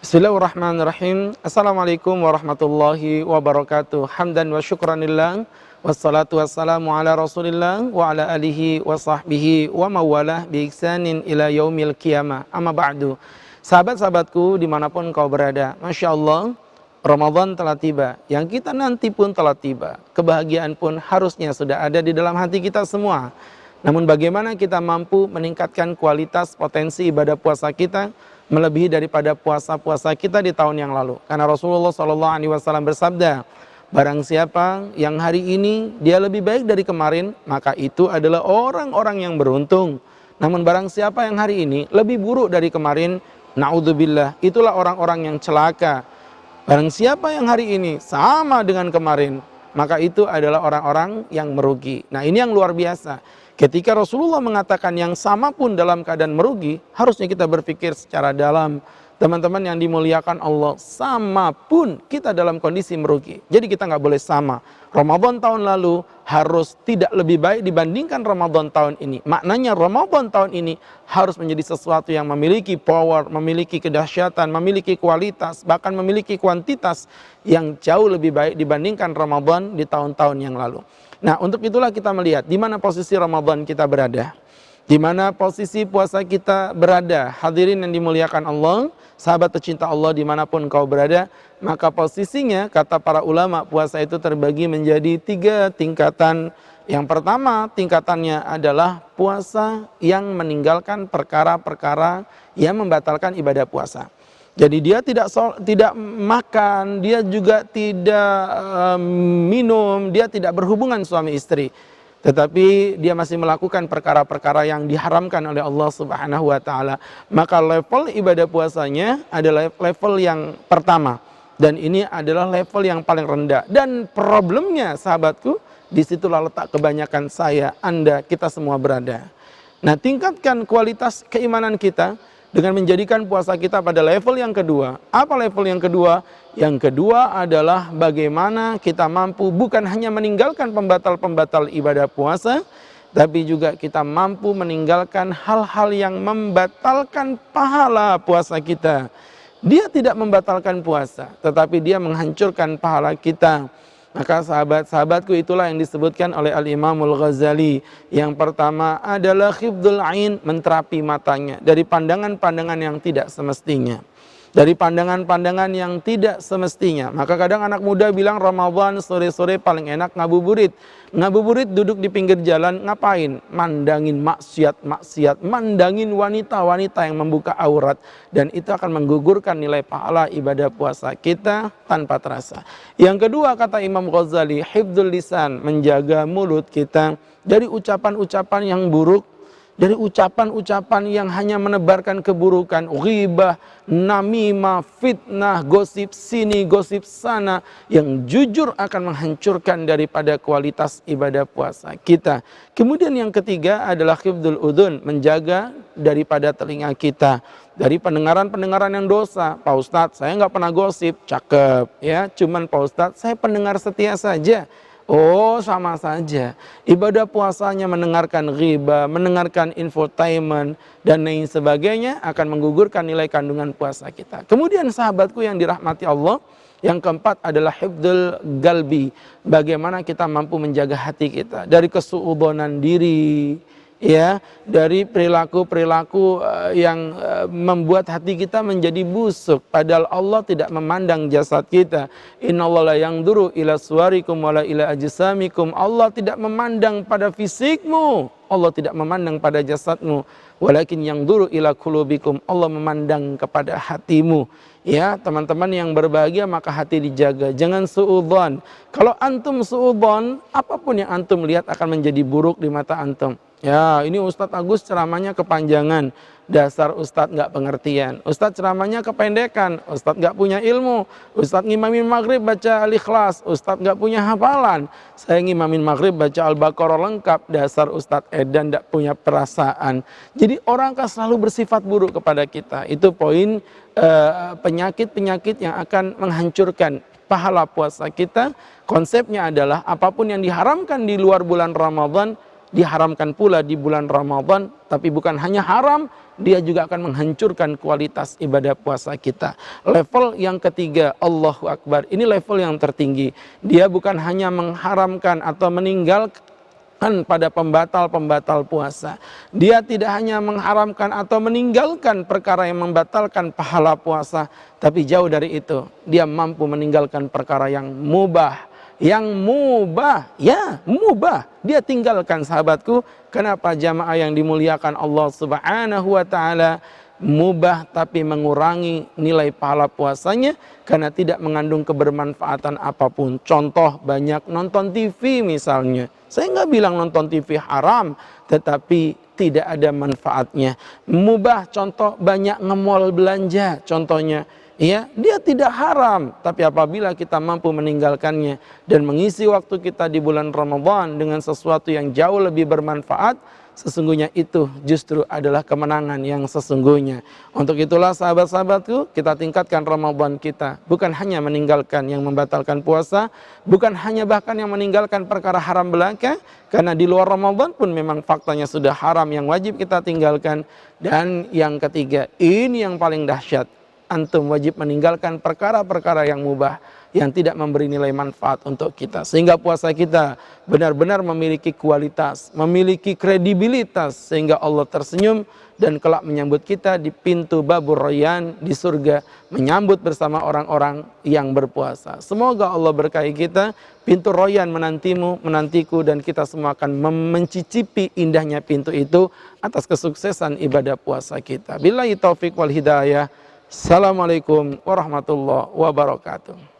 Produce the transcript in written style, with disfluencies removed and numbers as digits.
Bismillahirrahmanirrahim. Assalamualaikum warahmatullahi wabarakatuh. Hamdan wa syukranillah. Wassalatu wassalamu ala rasulillah wa ala alihi wa sahbihi wa mawalah bi ihsanin ila yaumil qiyamah. Amma ba'du. Sahabat-sahabatku dimanapun kau berada, Masya Allah, Ramadan telah tiba. Yang kita nanti pun telah tiba. Kebahagiaan pun harusnya sudah ada di dalam hati kita semua. Namun bagaimana kita mampu meningkatkan kualitas potensi ibadah puasa kita melebihi daripada puasa-puasa kita di tahun yang lalu. Karena Rasulullah SAW bersabda, barang siapa yang hari ini dia lebih baik dari kemarin, maka itu adalah orang-orang yang beruntung. Namun barang siapa yang hari ini lebih buruk dari kemarin, na'udzubillah, itulah orang-orang yang celaka. Barang siapa yang hari ini sama dengan kemarin, maka itu adalah orang-orang yang merugi. Nah, ini yang luar biasa. Ketika Rasulullah mengatakan yang sama pun dalam keadaan merugi, harusnya kita berpikir secara dalam. Teman-teman yang dimuliakan Allah, sama pun kita dalam kondisi merugi. Jadi kita nggak boleh sama. Ramadan tahun lalu harus tidak lebih baik dibandingkan Ramadan tahun ini. Maknanya Ramadan tahun ini harus menjadi sesuatu yang memiliki power, memiliki kedahsyatan, memiliki kualitas, bahkan memiliki kuantitas yang jauh lebih baik dibandingkan Ramadan di tahun-tahun yang lalu. Nah, untuk itulah kita melihat di mana posisi Ramadan kita berada. Di mana posisi puasa kita berada. Hadirin yang dimuliakan Allah, sahabat tercinta Allah dimanapun kau berada, maka posisinya kata para ulama puasa itu terbagi menjadi 3 tingkatan. Yang pertama tingkatannya adalah puasa yang meninggalkan perkara-perkara yang membatalkan ibadah puasa. Jadi dia tidak makan, dia juga tidak minum, dia tidak berhubungan suami istri. Tetapi dia masih melakukan perkara-perkara yang diharamkan oleh Allah Subhanahu wa taala. Maka level ibadah puasanya adalah level yang pertama. Dan ini adalah level yang paling rendah. Dan problemnya sahabatku, disitulah letak kebanyakan saya, Anda, kita semua berada. Nah, tingkatkan kualitas keimanan kita dengan menjadikan puasa kita pada level yang kedua. Apa level yang kedua? Yang kedua adalah bagaimana kita mampu bukan hanya meninggalkan pembatal-pembatal ibadah puasa, tapi juga kita mampu meninggalkan hal-hal yang membatalkan pahala puasa kita. Dia tidak membatalkan puasa, tetapi dia menghancurkan pahala kita. Maka sahabat-sahabatku, itulah yang disebutkan oleh Al-Imamul Ghazali. Yang pertama adalah khifdul ain, menterapi matanya dari pandangan-pandangan yang tidak semestinya. Dari pandangan-pandangan yang tidak semestinya. Maka kadang anak muda bilang Ramadan sore-sore paling enak ngabuburit. Ngabuburit duduk di pinggir jalan ngapain? Mandangin maksiat-maksiat, mandangin wanita-wanita yang membuka aurat. Dan itu akan menggugurkan nilai pahala ibadah puasa kita tanpa terasa. Yang kedua kata Imam Ghazali, hifdzul lisan, menjaga mulut kita dari ucapan-ucapan yang buruk. Dari ucapan-ucapan yang hanya menebarkan keburukan, ghibah, namimah, fitnah, gosip sini, gosip sana, yang jujur akan menghancurkan daripada kualitas ibadah puasa kita. Kemudian yang ketiga adalah hifdzul udhun, menjaga daripada telinga kita dari pendengaran-pendengaran yang dosa. Pak Ustadz, saya nggak pernah gosip, cakep ya. Cuman Pak Ustadz, saya pendengar setia saja. Oh, sama saja. Ibadah puasanya mendengarkan ghibah, mendengarkan infotainment, dan lain sebagainya akan menggugurkan nilai kandungan puasa kita. Kemudian sahabatku yang dirahmati Allah, yang keempat adalah hifdzul galbi. Bagaimana kita mampu menjaga hati kita dari kesuudonan diri, ya, dari perilaku-perilaku yang membuat hati kita menjadi busuk, padahal Allah tidak memandang jasad kita. Innallaha la yanzuru ila suwarikum wala ila ajsamikum. Allah tidak memandang pada fisikmu, Allah tidak memandang pada jasadmu, walakin yanzuru ila qulubikum. Allah memandang kepada hatimu. Ya, teman-teman yang berbahagia, maka hati dijaga, jangan suudzon. Kalau antum suudzon, apapun yang antum lihat akan menjadi buruk di mata antum. Ya, ini Ustadz Agus ceramahnya kepanjangan. Dasar Ustadz nggak pengertian. Ustadz ceramahnya kependekan. Ustadz nggak punya ilmu. Ustadz ngimamin maghrib baca Al-Ikhlas. Ustadz nggak punya hafalan. Saya ngimamin maghrib baca Al-Baqarah lengkap. Dasar Ustadz Edan nggak punya perasaan. Jadi orang akan selalu bersifat buruk kepada kita. Itu poin penyakit-penyakit yang akan menghancurkan pahala puasa kita. Konsepnya adalah apapun yang diharamkan di luar bulan Ramadan, diharamkan pula di bulan Ramadan, tapi bukan hanya haram, dia juga akan menghancurkan kualitas ibadah puasa kita. Level yang ketiga, Allahu Akbar, ini level yang tertinggi. Dia bukan hanya mengharamkan atau meninggalkan pada pembatal-pembatal puasa. Dia tidak hanya mengharamkan atau meninggalkan perkara yang membatalkan pahala puasa, tapi jauh dari itu, dia mampu meninggalkan perkara yang mubah. Yang mubah, ya mubah, dia tinggalkan, sahabatku. Kenapa jamaah yang dimuliakan Allah Subhanahu wa ta'ala? Mubah tapi mengurangi nilai pahala puasanya karena tidak mengandung kebermanfaatan apapun. Contoh, banyak nonton TV misalnya. Saya nggak bilang nonton TV haram, tetapi tidak ada manfaatnya. Mubah, contoh, banyak nge-mall belanja, contohnya. Ya, dia tidak haram, tapi apabila kita mampu meninggalkannya dan mengisi waktu kita di bulan Ramadan dengan sesuatu yang jauh lebih bermanfaat, sesungguhnya itu justru adalah kemenangan yang sesungguhnya. Untuk itulah sahabat-sahabatku, kita tingkatkan Ramadan kita. Bukan hanya meninggalkan yang membatalkan puasa, bukan hanya bahkan yang meninggalkan perkara haram belaka, karena di luar Ramadan pun memang faktanya sudah haram yang wajib kita tinggalkan. Dan yang ketiga, ini yang paling dahsyat. Antum wajib meninggalkan perkara-perkara yang mubah, yang tidak memberi nilai manfaat untuk kita. Sehingga puasa kita benar-benar memiliki kualitas, memiliki kredibilitas, sehingga Allah tersenyum dan kelak menyambut kita di pintu Babur Rayyan di surga, menyambut bersama orang-orang yang berpuasa. Semoga Allah berkahi kita, pintu Rayyan menantimu, menantiku, dan kita semua akan mencicipi indahnya pintu itu atas kesuksesan ibadah puasa kita. Billahi taufik wal hidayah. Assalamualaikum warahmatullahi wabarakatuh.